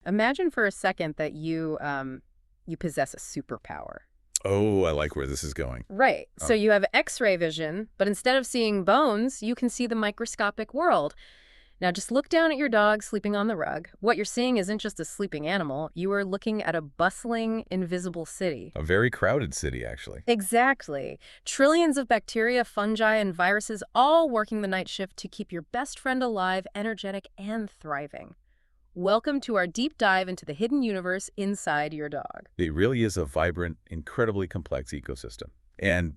Imagine for a second that you possess a superpower. Oh, I like where this is going. Right. So Oh, you have X-ray vision, but instead of seeing bones, you can see the microscopic world. Now just look down at your dog sleeping on the rug. What you're seeing isn't just a sleeping animal. You are looking at a bustling, invisible city. a very crowded city, actually. Exactly. Trillions of bacteria, fungi, and viruses all working the night shift to keep your best friend alive, energetic, and thriving. Welcome to our deep dive into the hidden universe inside your dog. It really is a vibrant, incredibly complex ecosystem. And,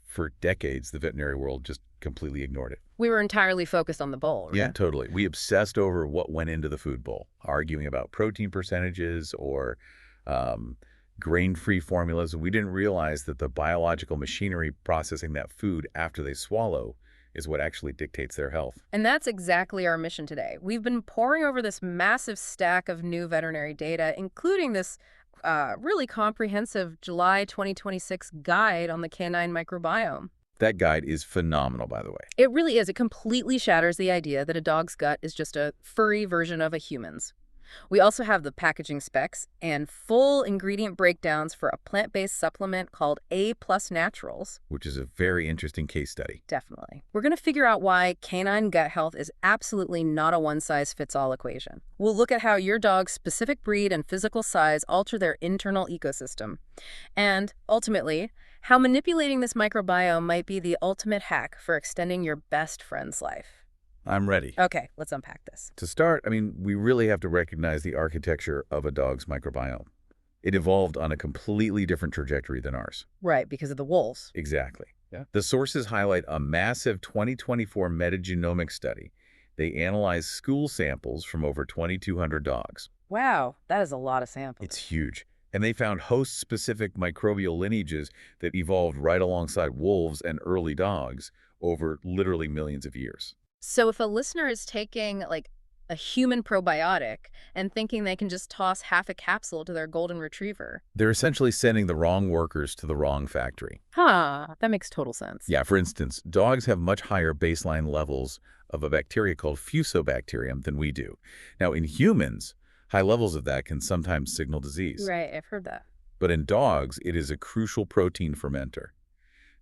for decades, the veterinary world just completely ignored it. We were entirely focused on the bowl, right? Yeah, totally. We obsessed over what went into the food bowl, arguing about protein percentages or um, grain-free formulas. We didn't realize that the biological machinery processing that food after they swallow is what actually dictates their health. And that's exactly our mission today. We've been poring over this massive stack of new veterinary data, including this really comprehensive July 2026 guide on the canine microbiome. That guide is phenomenal, by the way. It really is. It completely shatters the idea that a dog's gut is just a furry version of a human's. We also have the packaging specs and full ingredient breakdowns for a plant-based supplement called A Plus Naturals. Which is a very interesting case study. Definitely. We're going to figure out why canine gut health is absolutely not a one-size-fits-all equation. We'll look at how your dog's specific breed and physical size alter their internal ecosystem. And, ultimately, how manipulating this microbiome might be the ultimate hack for extending your best friend's life. I'm ready. Okay, let's unpack this. To start, we really have to recognize the architecture of a dog's microbiome. It evolved on a completely different trajectory than ours. Right, because of the wolves. Exactly. Yeah. The sources highlight a massive 2024 metagenomic study. They analyzed school samples from over 2,200 dogs. Wow, that is a lot of samples. It's huge. And they found host-specific microbial lineages that evolved right alongside wolves and early dogs over literally millions of years. So if a listener is taking, like, a human probiotic and thinking they can just toss half a capsule to their golden retriever. They're essentially sending the wrong workers to the wrong factory. Huh, that makes total sense. Yeah, for instance, dogs have much higher baseline levels of a bacteria called fusobacterium than we do. Now, in humans, high levels of that can sometimes signal disease. Right, I've heard that. But in dogs, it is a crucial protein fermenter.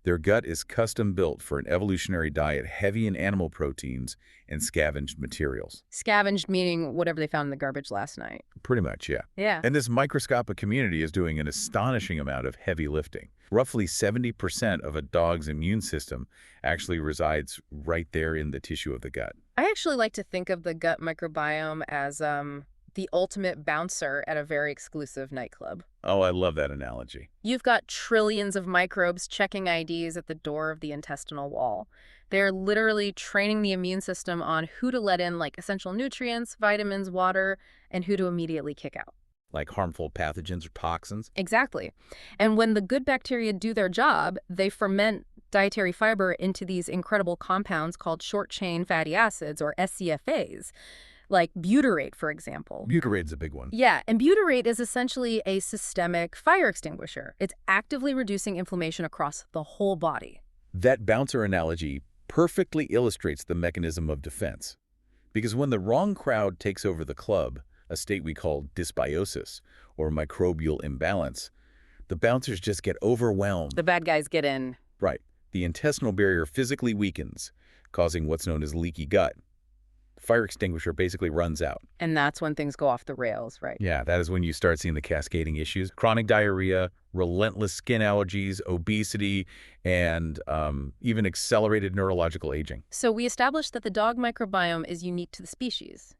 Their gut is custom-built for an evolutionary diet heavy in animal proteins and scavenged materials. Scavenged meaning whatever they found in the garbage last night. Pretty much, yeah. Yeah. And this microscopic community is doing an astonishing amount of heavy lifting. Roughly 70% of a dog's immune system actually resides right there in the tissue of the gut. I actually like to think of the gut microbiome as the ultimate bouncer at a very exclusive nightclub. Oh, I love that analogy. You've got trillions of microbes checking IDs at the door of the intestinal wall. They're literally training the immune system on who to let in, like essential nutrients, vitamins, water, and who to immediately kick out. Like harmful pathogens or toxins? Exactly. And when the good bacteria do their job, they ferment dietary fiber into these incredible compounds called short-chain fatty acids, or SCFAs. Like butyrate, for example. Butyrate's a big one. Yeah, and butyrate is essentially a systemic fire extinguisher. It's actively reducing inflammation across the whole body. That bouncer analogy perfectly illustrates the mechanism of defense. Because when the wrong crowd takes over the club, a state we call dysbiosis, or microbial imbalance, the bouncers just get overwhelmed. The bad guys get in. Right. The intestinal barrier physically weakens, causing what's known as leaky gut. The fire extinguisher basically runs out. And that's when things go off the rails, right? Yeah, that is when you start seeing the cascading issues. Chronic diarrhea, relentless skin allergies, obesity, and even accelerated neurological aging. So we established that the dog microbiome is unique to the species,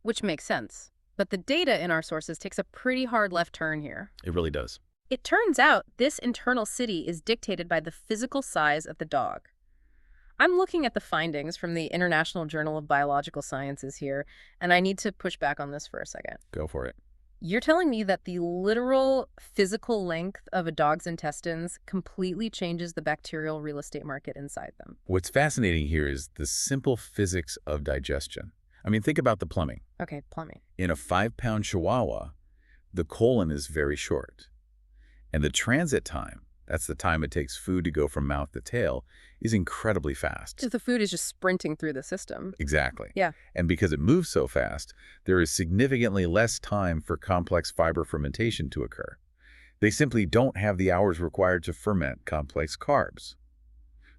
which makes sense. But the data in our sources takes a pretty hard left turn here. It really does. It turns out this internal city is dictated by the physical size of the dog. I'm looking at the findings from the International Journal of Biological Sciences here, and I need to push back on this for a second. Go for it. You're telling me that the literal physical length of a dog's intestines completely changes the bacterial real estate market inside them. What's fascinating here is the simple physics of digestion. Think about the plumbing. Okay, plumbing. In a 5-pound Chihuahua, the colon is very short. And the transit time, that's the time it takes food to go from mouth to tail, is incredibly fast. Because the food is just sprinting through the system. Exactly. Yeah. And because it moves so fast, there is significantly less time for complex fiber fermentation to occur. They simply don't have the hours required to ferment complex carbs.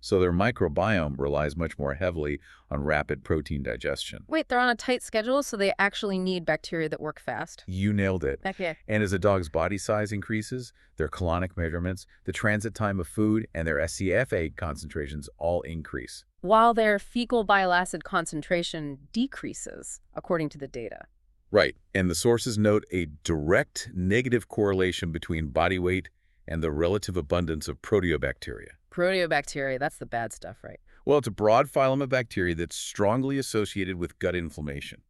So their microbiome relies much more heavily on rapid protein digestion. Wait, they're on a tight schedule, so they actually need bacteria that work fast. You nailed it. Okay. And as a dog's body size increases, their colonic measurements, the transit time of food, and their SCFA concentrations all increase. While their fecal bile acid concentration decreases, according to the data. Right. And the sources note a direct negative correlation between body weight and the relative abundance of proteobacteria. Proteobacteria, that's the bad stuff, right? Well, it's a broad phylum of bacteria that's strongly associated with gut inflammation.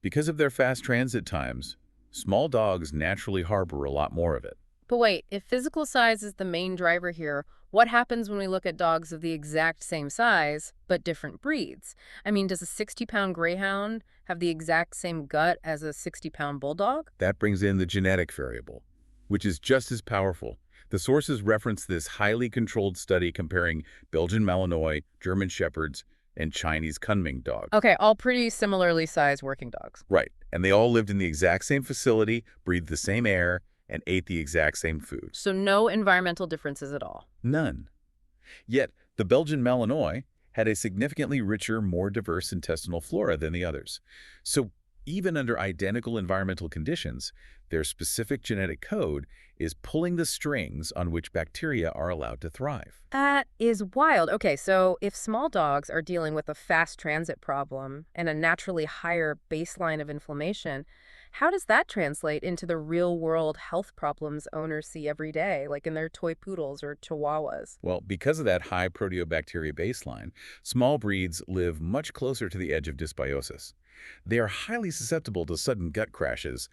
Because of their fast transit times, small dogs naturally harbor a lot more of it. But wait, if physical size is the main driver here, what happens when we look at dogs of the exact same size, but different breeds? I mean, does a 60-pound greyhound have the exact same gut as a 60-pound bulldog? That brings in the genetic variable, which is just as powerful. The sources reference this highly controlled study comparing Belgian Malinois, German Shepherds, and Chinese Kunming dogs. Okay, all pretty similarly sized working dogs. Right, and they all lived in the exact same facility, breathed the same air, and ate the exact same food. So no environmental differences at all. None. Yet, the Belgian Malinois had a significantly richer, more diverse intestinal flora than the others. So even under identical environmental conditions, their specific genetic code is pulling the strings on which bacteria are allowed to thrive. That is wild. Okay, so if small dogs are dealing with a fast transit problem and a naturally higher baseline of inflammation, how does that translate into the real-world health problems owners see every day, like in their toy poodles or chihuahuas? Well, because of that high proteobacteria baseline, small breeds live much closer to the edge of dysbiosis. They are highly susceptible to sudden gut crashes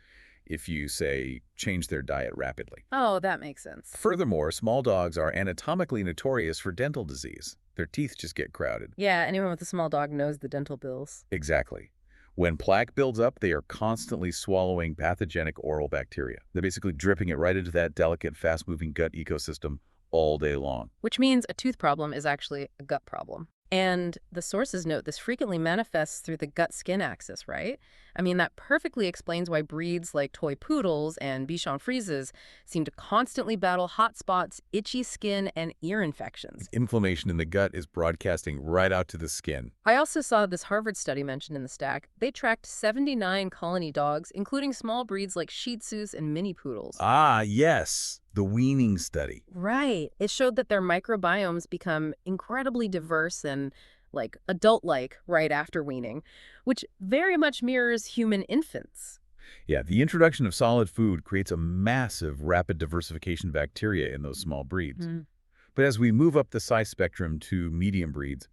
if you, say, change their diet rapidly. Oh, that makes sense. Furthermore, small dogs are anatomically notorious for dental disease. Their teeth just get crowded. Yeah, anyone with a small dog knows the dental bills. Exactly. When plaque builds up, they are constantly swallowing pathogenic oral bacteria. They're basically dripping it right into that delicate, fast-moving gut ecosystem all day long. Which means a tooth problem is actually a gut problem. And the sources note this frequently manifests through the gut-skin axis, right? I mean, that perfectly explains why breeds like toy poodles and Bichon Frises seem to constantly battle hot spots, itchy skin, and ear infections. Inflammation in the gut is broadcasting right out to the skin. I also saw this Harvard study mentioned in the stack. They tracked 79 colony dogs, including small breeds like Shih Tzus and Mini Poodles. Ah, yes, the weaning study. Right. It showed that their microbiomes become incredibly diverse and like adult-like right after weaning, which very much mirrors human infants. Yeah, the introduction of solid food creates a massive rapid diversification of bacteria in those small breeds. But as we move up the size spectrum to medium breeds,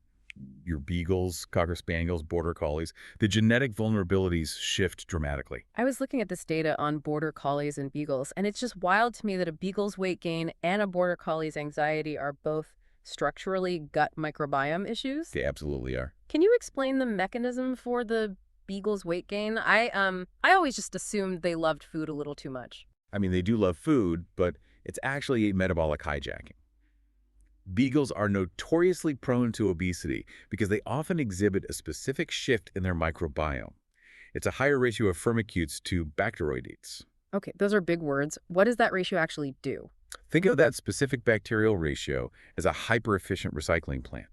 your beagles, cocker spaniels, border collies, the genetic vulnerabilities shift dramatically. I was looking at this data on border collies and beagles, and it's just wild to me that a beagle's weight gain and a border collie's anxiety are both structurally gut microbiome issues. They absolutely are. Can you explain the mechanism for the beagle's weight gain? I always just assumed they loved food a little too much. I mean, they do love food, but it's actually metabolic hijacking. Beagles are notoriously prone to obesity because they often exhibit a specific shift in their microbiome. It's a higher ratio of firmicutes to bacteroidetes. Okay, those are big words. What does that ratio actually do? Think of that specific bacterial ratio as a hyper-efficient recycling plant.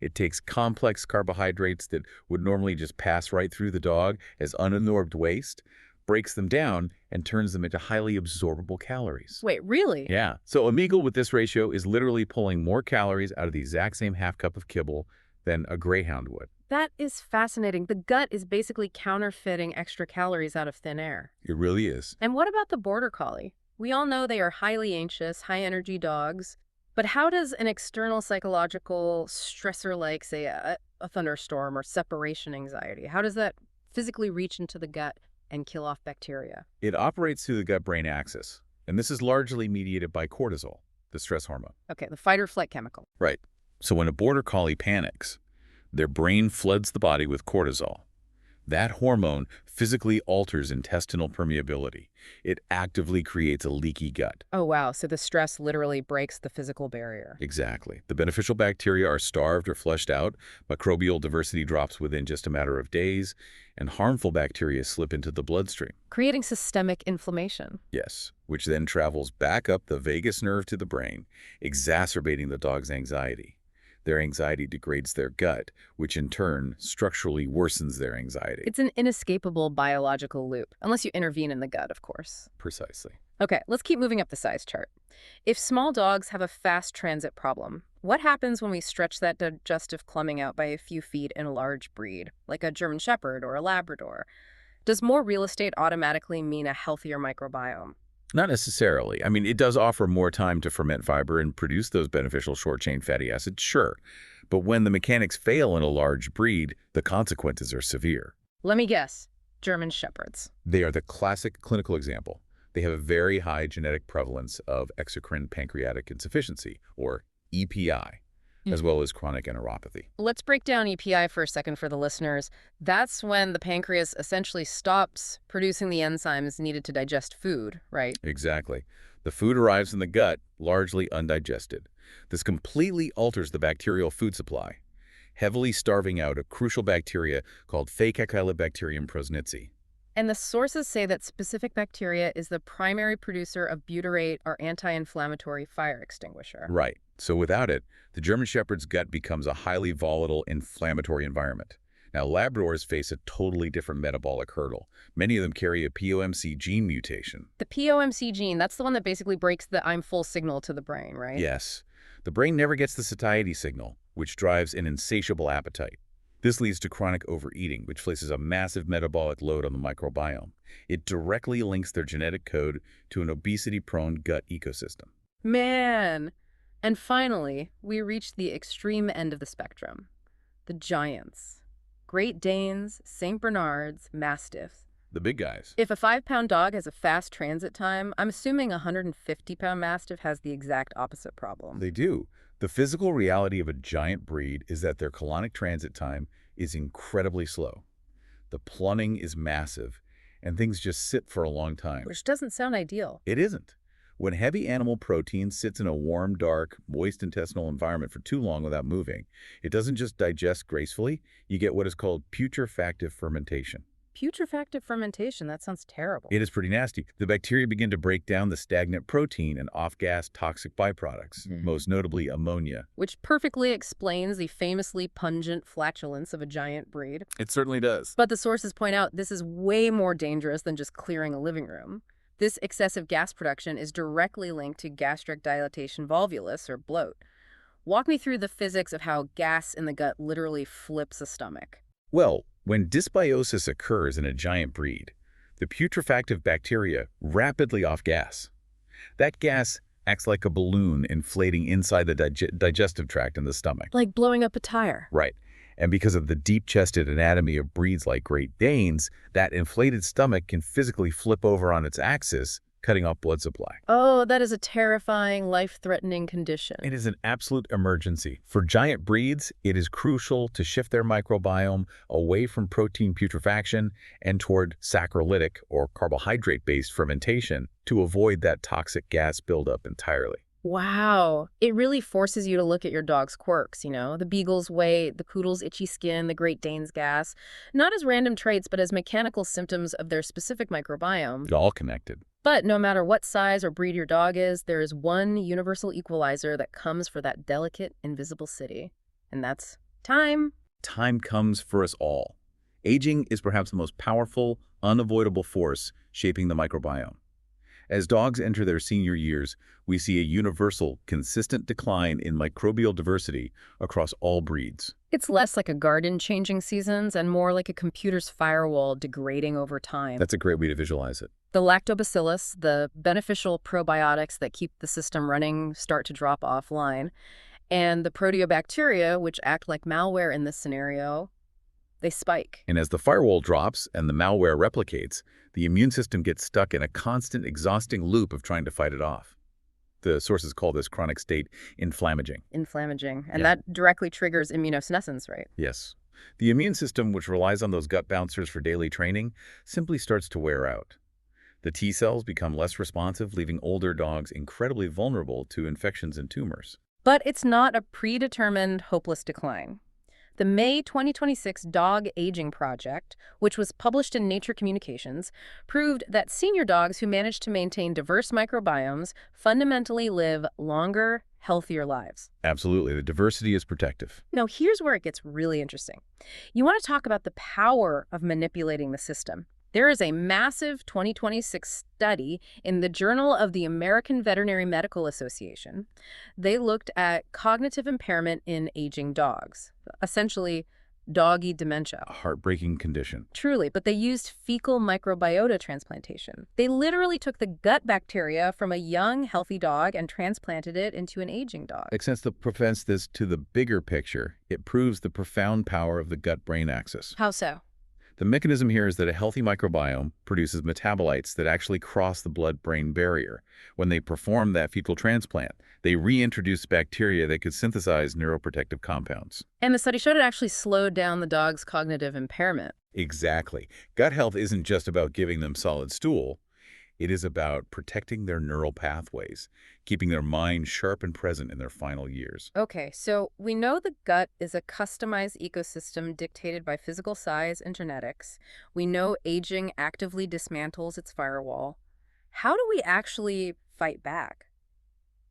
It takes complex carbohydrates that would normally just pass right through the dog as unabsorbed waste, breaks them down, and turns them into highly absorbable calories. Wait, really? Yeah. So a beagle with this ratio is literally pulling more calories out of the exact same half cup of kibble than a greyhound would. That is fascinating. The gut is basically counterfeiting extra calories out of thin air. It really is. And what about the border collie? We all know they are highly anxious, high-energy dogs. But how does an external psychological stressor like, say, a thunderstorm or separation anxiety, how does that physically reach into the gut and kill off bacteria? It operates through the gut-brain axis, and this is largely mediated by cortisol, the stress hormone. Okay, the fight or flight chemical. Right. So when a border collie panics, their brain floods the body with cortisol. That hormone physically alters intestinal permeability. It actively creates a leaky gut. Oh, wow. So the stress literally breaks the physical barrier. Exactly. The beneficial bacteria are starved or flushed out, microbial diversity drops within just a matter of days, and harmful bacteria slip into the bloodstream. Creating systemic inflammation. Yes, which then travels back up the vagus nerve to the brain, exacerbating the dog's anxiety. Their anxiety degrades their gut, which in turn structurally worsens their anxiety. It's an inescapable biological loop, unless you intervene in the gut, of course. Precisely. Okay, let's keep moving up the size chart. If small dogs have a fast transit problem, what happens when we stretch that digestive plumbing out by a few feet in a large breed, like a German Shepherd or a Labrador? Does more real estate automatically mean a healthier microbiome? Not necessarily. I mean, it does offer more time to ferment fiber and produce those beneficial short-chain fatty acids, sure. But when the mechanics fail in a large breed, the consequences are severe. Let me guess. German Shepherds. They are the classic clinical example. They have a very high genetic prevalence of exocrine pancreatic insufficiency, or EPI, as well as chronic enteropathy. Let's break down EPI for a second for the listeners. That's when the pancreas essentially stops producing the enzymes needed to digest food, right? Exactly. The food arrives in the gut, largely undigested. This completely alters the bacterial food supply, heavily starving out a crucial bacteria called Faecalibacterium prosnitzi. And the sources say that specific bacteria is the primary producer of butyrate, or anti-inflammatory fire extinguisher. Right. So without it, the German Shepherd's gut becomes a highly volatile, inflammatory environment. Now, Labradors face a totally different metabolic hurdle. Many of them carry a POMC gene mutation. The POMC gene, that's the one that basically breaks the I'm full signal to the brain, right? Yes. The brain never gets the satiety signal, which drives an insatiable appetite. This leads to chronic overeating, which places a massive metabolic load on the microbiome. It directly links their genetic code to an obesity-prone gut ecosystem. Man! And finally, we reach the extreme end of the spectrum. The giants. Great Danes, St. Bernards, Mastiffs. The big guys. If a 5-pound dog has a fast transit time, I'm assuming a 150-pound Mastiff has the exact opposite problem. They do. The physical reality of a giant breed is that their colonic transit time is incredibly slow. The plunning is massive, and things just sit for a long time. Which doesn't sound ideal. It isn't. When heavy animal protein sits in a warm, dark, moist intestinal environment for too long without moving, it doesn't just digest gracefully, you get what is called putrefactive fermentation. Putrefactive fermentation, that sounds terrible. It is pretty nasty. The bacteria begin to break down the stagnant protein and off-gas toxic byproducts, most notably ammonia. Which perfectly explains the famously pungent flatulence of a giant breed. It certainly does. But the sources point out this is way more dangerous than just clearing a living room. This excessive gas production is directly linked to gastric dilatation volvulus, or bloat. Walk me through the physics of how gas in the gut literally flips a stomach. Well, when dysbiosis occurs in a giant breed, the putrefactive bacteria rapidly off-gas. That gas acts like a balloon inflating inside the digestive tract in the stomach. Like blowing up a tire. Right. And because of the deep-chested anatomy of breeds like Great Danes, that inflated stomach can physically flip over on its axis, cutting off blood supply. Oh, that is a terrifying, life-threatening condition. It is an absolute emergency. For giant breeds, it is crucial to shift their microbiome away from protein putrefaction and toward saccharolytic or carbohydrate-based fermentation to avoid that toxic gas buildup entirely. Wow. It really forces you to look at your dog's quirks, the beagle's weight, the poodle's itchy skin, the Great Dane's gas, not as random traits, but as mechanical symptoms of their specific microbiome. It's all connected. But no matter what size or breed your dog is, there is one universal equalizer that comes for that delicate, invisible city. And that's time. Time comes for us all. Aging is perhaps the most powerful, unavoidable force shaping the microbiome. As dogs enter their senior years, we see a universal, consistent decline in microbial diversity across all breeds. It's less like a garden changing seasons and more like a computer's firewall degrading over time. That's a great way to visualize it. The lactobacillus, the beneficial probiotics that keep the system running, start to drop offline. And the proteobacteria, which act like malware in this scenario, they spike. And as the firewall drops and the malware replicates, the immune system gets stuck in a constant, exhausting loop of trying to fight it off. The sources call this chronic state inflammaging. Inflammaging. And that directly triggers immunosenescence, right? Yes. The immune system, which relies on those gut bouncers for daily training, simply starts to wear out. The T cells become less responsive, leaving older dogs incredibly vulnerable to infections and tumors. But it's not a predetermined, hopeless decline. The May 2026 Dog Aging Project, which was published in Nature Communications, proved that senior dogs who manage to maintain diverse microbiomes fundamentally live longer, healthier lives. Absolutely, the diversity is protective. Now, here's where it gets really interesting. You want to talk about the power of manipulating the system. There is a massive 2026 study in the Journal of the American Veterinary Medical Association. They looked at cognitive impairment in aging dogs, essentially doggy dementia. A heartbreaking condition. Truly, but they used fecal microbiota transplantation. They literally took the gut bacteria from a young, healthy dog and transplanted it into an aging dog. Since that prevents this to the bigger picture, it proves the profound power of the gut-brain axis. How so? The mechanism here is that a healthy microbiome produces metabolites that actually cross the blood-brain barrier. When they perform that fecal transplant, they reintroduce bacteria that could synthesize neuroprotective compounds. And the study showed it actually slowed down the dog's cognitive impairment. Exactly. Gut health isn't just about giving them solid stool. It is about protecting their neural pathways, keeping their mind sharp and present in their final years. Okay, so we know the gut is a customized ecosystem dictated by physical size and genetics. We know aging actively dismantles its firewall. How do we actually fight back?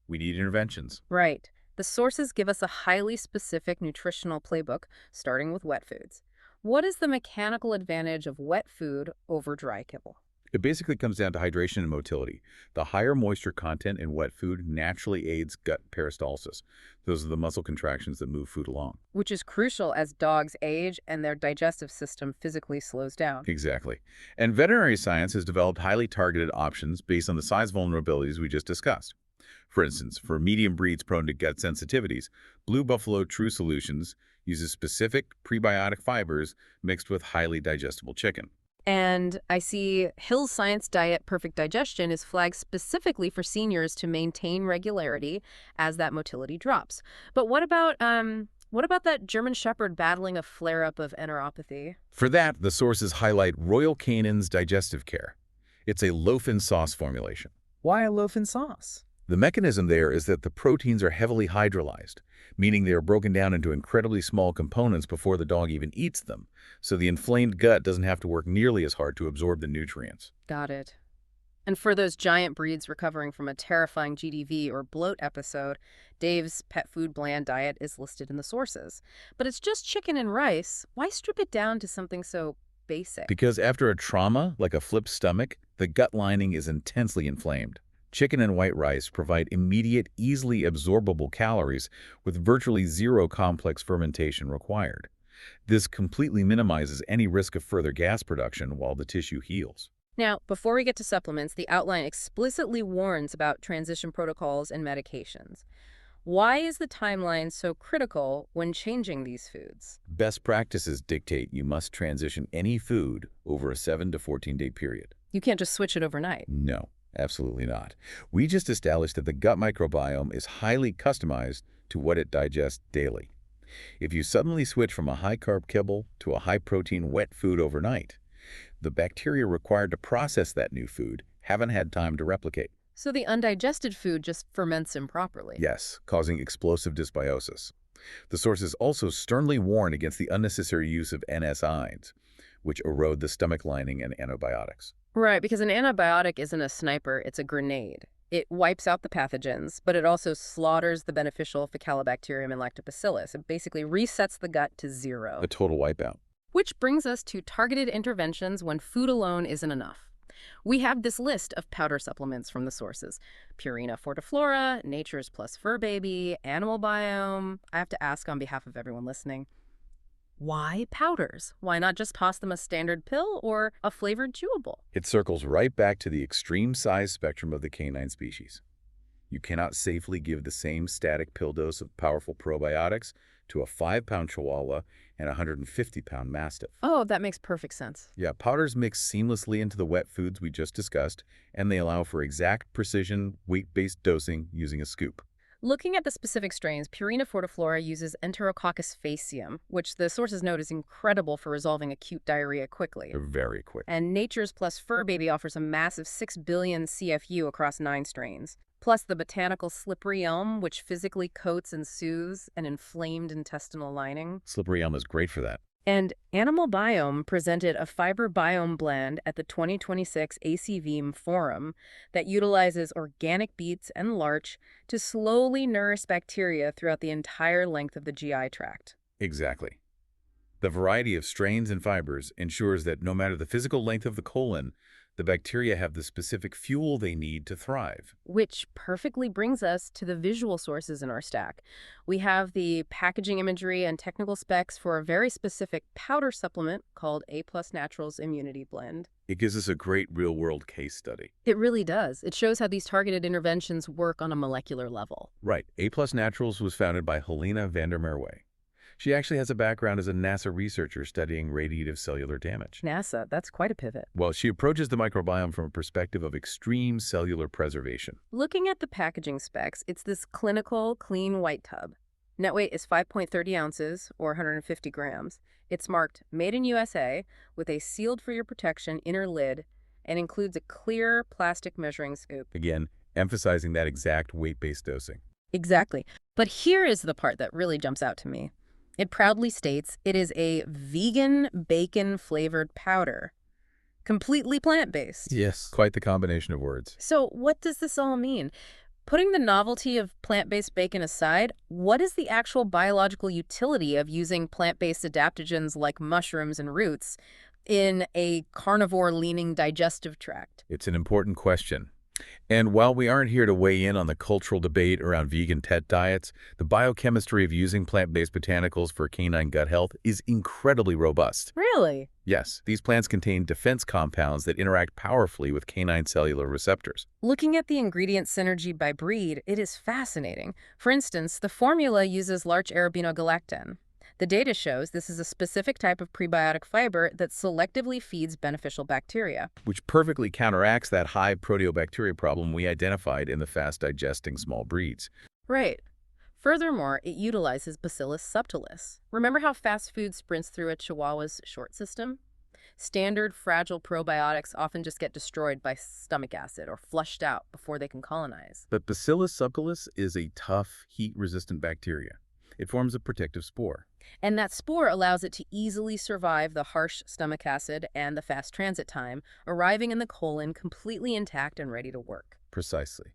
We need interventions. Right. The sources give us a highly specific nutritional playbook, starting with wet foods. What is the mechanical advantage of wet food over dry kibble? It basically comes down to hydration and motility. The higher moisture content in wet food naturally aids gut peristalsis. Those are the muscle contractions that move food along. Which is crucial as dogs age and their digestive system physically slows down. Exactly. And veterinary science has developed highly targeted options based on the size vulnerabilities we just discussed. For instance, for medium breeds prone to gut sensitivities, Blue Buffalo True Solutions uses specific prebiotic fibers mixed with highly digestible chicken. And I see Hill's Science Diet Perfect Digestion is flagged specifically for seniors to maintain regularity as that motility drops. But what about that German Shepherd battling a flare-up of enteropathy? For that, the sources highlight Royal Canin's Digestive Care. It's a loaf-and sauce formulation. Why a loaf and sauce? The mechanism there is that the proteins are heavily hydrolyzed, meaning they are broken down into incredibly small components before the dog even eats them, so the inflamed gut doesn't have to work nearly as hard to absorb the nutrients. Got it. And for those giant breeds recovering from a terrifying GDV or bloat episode, Dave's Pet Food Bland Diet is listed in the sources. But it's just chicken and rice. Why strip it down to something so basic? Because after a trauma, like a flipped stomach, the gut lining is intensely inflamed. Chicken and white rice provide immediate, easily absorbable calories with virtually zero complex fermentation required. This completely minimizes any risk of further gas production while the tissue heals. Now, before we get to supplements, the outline explicitly warns about transition protocols and medications. Why is the timeline so critical when changing these foods? Best practices dictate you must transition any food over a 7 to 14-day period. You can't just switch it overnight. No. Absolutely not. We just established that the gut microbiome is highly customized to what it digests daily. If you suddenly switch from a high-carb kibble to a high-protein wet food overnight, the bacteria required to process that new food haven't had time to replicate. So the undigested food just ferments improperly. Yes, causing explosive dysbiosis. The sources also sternly warn against the unnecessary use of NSAIDs, which erode the stomach lining and antibiotics. Right, because an antibiotic isn't a sniper, it's a grenade. It wipes out the pathogens, but it also slaughters the beneficial Faecalibacterium and Lactobacillus. It basically resets the gut to zero. A total wipeout. Which brings us to targeted interventions when food alone isn't enough. We have this list of powder supplements from the sources. Purina Fortiflora, Nature's Plus Fur Baby, Animal Biome. I have to ask on behalf of everyone listening, why powders? Why not just toss them a standard pill or a flavored chewable? It circles right back to the extreme size spectrum of the canine species. You cannot safely give the same static pill dose of powerful probiotics to a 5-pound Chihuahua and a 150-pound Mastiff. Oh, that makes perfect sense. Yeah, powders mix seamlessly into the wet foods we just discussed, and they allow for exact precision, weight-based dosing using a scoop. Looking at the specific strains, Purina fortiflora uses Enterococcus faecium, which the sources note is incredible for resolving acute diarrhea quickly. They're very quick. And Nature's Plus Fur Baby offers a massive 6 billion CFU across 9 strains. Plus the botanical slippery elm, which physically coats and soothes an inflamed intestinal lining. Slippery elm is great for that. And Animal Biome presented a fiber biome blend at the 2026 ACVM Forum that utilizes organic beets and larch to slowly nourish bacteria throughout the entire length of the GI tract. Exactly. The variety of strains and fibers ensures that no matter the physical length of the colon, the bacteria have the specific fuel they need to thrive. Which perfectly brings us to the visual sources in our stack. We have the packaging imagery and technical specs for a very specific powder supplement called A+ Naturals Immunity Blend. It gives us a great real-world case study. It really does. It shows how these targeted interventions work on a molecular level. Right. A+ Naturals was founded by Helena van der Merwe. She actually has a background as a NASA researcher studying radiative cellular damage. NASA, that's quite a pivot. Well, she approaches the microbiome from a perspective of extreme cellular preservation. Looking at the packaging specs, it's this clinical, clean white tub. Net weight is 5.30 ounces, or 150 grams. It's marked Made in USA with a sealed for your protection inner lid and includes a clear plastic measuring scoop. Again, emphasizing that exact weight-based dosing. Exactly. But here is the part that really jumps out to me. It proudly states it is a vegan bacon-flavored powder, completely plant-based. Yes. Quite the combination of words. So what does this all mean? Putting the novelty of plant-based bacon aside, what is the actual biological utility of using plant-based adaptogens like mushrooms and roots in a carnivore-leaning digestive tract? It's an important question. And while we aren't here to weigh in on the cultural debate around vegan pet diets, the biochemistry of using plant-based botanicals for canine gut health is incredibly robust. Really? Yes, these plants contain defense compounds that interact powerfully with canine cellular receptors. Looking at the ingredient synergy by breed, it is fascinating. For instance, the formula uses larch arabinogalactan. The data shows this is a specific type of prebiotic fiber that selectively feeds beneficial bacteria. Which perfectly counteracts that high proteobacteria problem we identified in the fast-digesting small breeds. Right. Furthermore, it utilizes Bacillus subtilis. Remember how fast food sprints through a chihuahua's short system? Standard fragile probiotics often just get destroyed by stomach acid or flushed out before they can colonize. But Bacillus subtilis is a tough, heat-resistant bacteria. It forms a protective spore. And that spore allows it to easily survive the harsh stomach acid and the fast transit time, arriving in the colon completely intact and ready to work. Precisely.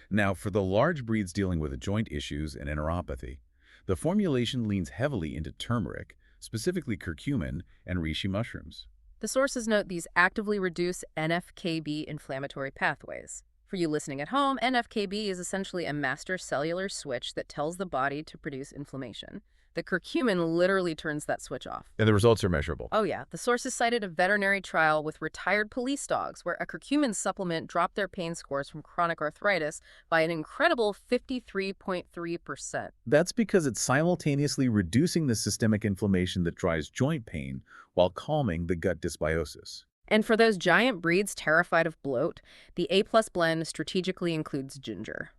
Now, for the large breeds dealing with joint issues and enteropathy, the formulation leans heavily into turmeric, specifically curcumin and reishi mushrooms. The sources note these actively reduce NF-κB inflammatory pathways. For you listening at home, NF-κB is essentially a master cellular switch that tells the body to produce inflammation. The curcumin literally turns that switch off. And the results are measurable. Oh yeah, the sources cited a veterinary trial with retired police dogs where a curcumin supplement dropped their pain scores from chronic arthritis by an incredible 53.3%. That's because it's simultaneously reducing the systemic inflammation that drives joint pain while calming the gut dysbiosis. And for those giant breeds terrified of bloat, the A+ blend strategically includes ginger.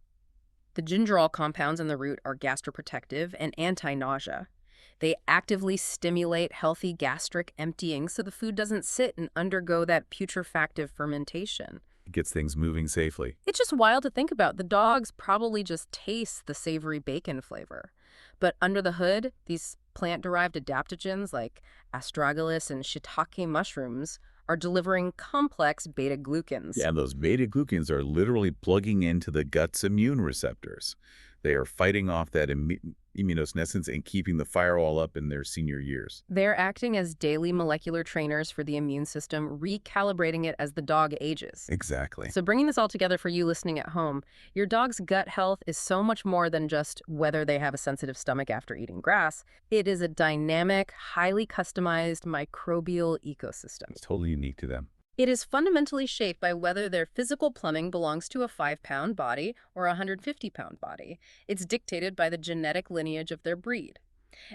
The gingerol compounds in the root are gastroprotective and anti-nausea. They actively stimulate healthy gastric emptying so the food doesn't sit and undergo that putrefactive fermentation. It gets things moving safely. It's just wild to think about. The dogs probably just taste the savory bacon flavor. But under the hood, these plant-derived adaptogens like astragalus and shiitake mushrooms are delivering complex beta-glucans. Yeah, and those beta-glucans are literally plugging into the gut's immune receptors. They are fighting off that immunosenescence and keeping the firewall up in their senior years. They're acting as daily molecular trainers for the immune system, recalibrating it as the dog ages. Exactly. So bringing this all together for you listening at home, your dog's gut health is so much more than just whether they have a sensitive stomach after eating grass. It is a dynamic, highly customized microbial ecosystem. It's totally unique to them. It is fundamentally shaped by whether their physical plumbing belongs to a 5-pound body or a 150-pound body. It's dictated by the genetic lineage of their breed,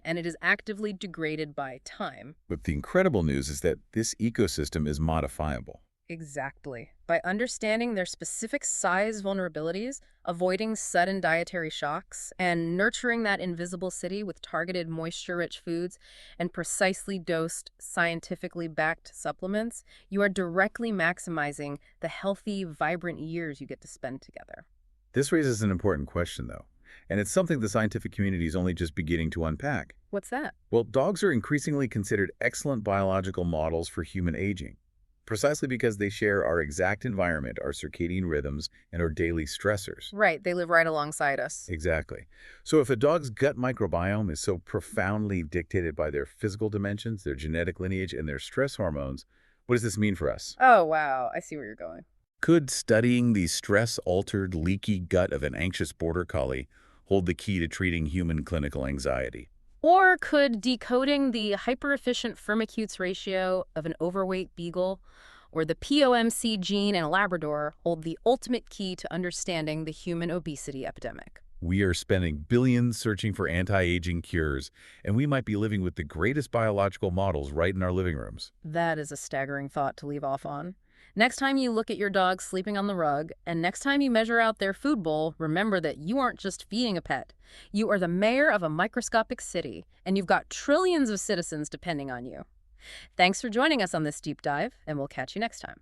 and it is actively degraded by time. But the incredible news is that this ecosystem is modifiable. Exactly. By understanding their specific size vulnerabilities, avoiding sudden dietary shocks, and nurturing that invisible city with targeted moisture-rich foods and precisely dosed, scientifically backed supplements, you are directly maximizing the healthy, vibrant years you get to spend together. This raises an important question, though, and it's something the scientific community is only just beginning to unpack. What's that? Well, dogs are increasingly considered excellent biological models for human aging, precisely because they share our exact environment, our circadian rhythms, and our daily stressors. Right, they live right alongside us. Exactly. So if a dog's gut microbiome is so profoundly dictated by their physical dimensions, their genetic lineage, and their stress hormones, what does this mean for us? Oh, wow, I see where you're going. Could studying the stress-altered, leaky gut of an anxious border collie hold the key to treating human clinical anxiety? Or could decoding the hyper-efficient firmicutes ratio of an overweight beagle or the POMC gene in a Labrador hold the ultimate key to understanding the human obesity epidemic? We are spending billions searching for anti-aging cures, and we might be living with the greatest biological models right in our living rooms. That is a staggering thought to leave off on. Next time you look at your dog sleeping on the rug, and next time you measure out their food bowl, remember that you aren't just feeding a pet. You are the mayor of a microscopic city, and you've got trillions of citizens depending on you. Thanks for joining us on this deep dive, and we'll catch you next time.